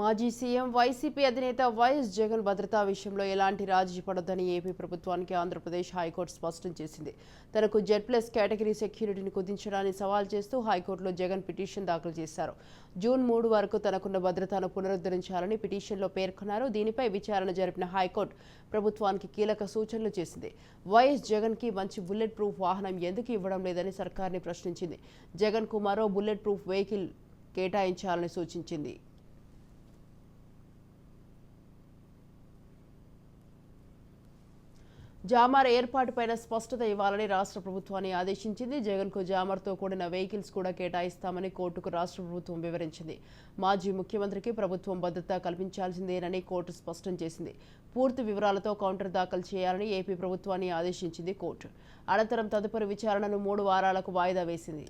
మాజీ CM YCP అధినేత YS Jagan భద్రతా విషయంలో ఎలాంటి రాజీ పడొద్దని ఏపీ ప్రభుత్వానికి ఆంధ్రప్రదేశ్ హైకోర్టు స్పష్టం చేసింది. తనకు Z+ కేటగిరీ సెక్యూరిటీని కుదించడాన్ని సవాల్ చేస్తూ హైకోర్టులో జగన్ పిటిషన్ దాఖలు చేశారు. జూన్ 3 వరకు తనకున్న భద్రతను పునరుద్ధరించాలని పిటిషన్లో పేర్కొన్నారు. దీనిపై విచారణ జరిపిన హైకోర్టు ప్రభుత్వానికి కీలక సూచనలు చేసింది. వైఎస్ జగన్కి మంచి బుల్లెట్ ప్రూఫ్ వాహనం ఎందుకు ఇవ్వడం లేదని సర్కార్ని ప్రశ్నించింది. జగన్కు మరో బుల్లెట్ ప్రూఫ్ వెహికల్ కేటాయించాలని సూచించింది. జామర్ ఏర్పాటుపైన స్పష్టత ఇవ్వాలని రాష్ట్ర ప్రభుత్వాన్ని ఆదేశించింది. జగన్కు జామర్తో కూడిన వెహికల్స్ కూడా కేటాయిస్తామని కోర్టుకు రాష్ట్ర ప్రభుత్వం వివరించింది. మాజీ ముఖ్యమంత్రికి ప్రభుత్వం భద్రత కల్పించాల్సిందేనని కోర్టు స్పష్టం చేసింది. పూర్తి వివరాలతో కౌంటర్ దాఖలు చేయాలని ఏపీ ప్రభుత్వాన్ని ఆదేశించింది కోర్టు. అనంతరం తదుపరి విచారణను 3 వారాలకు వాయిదా వేసింది.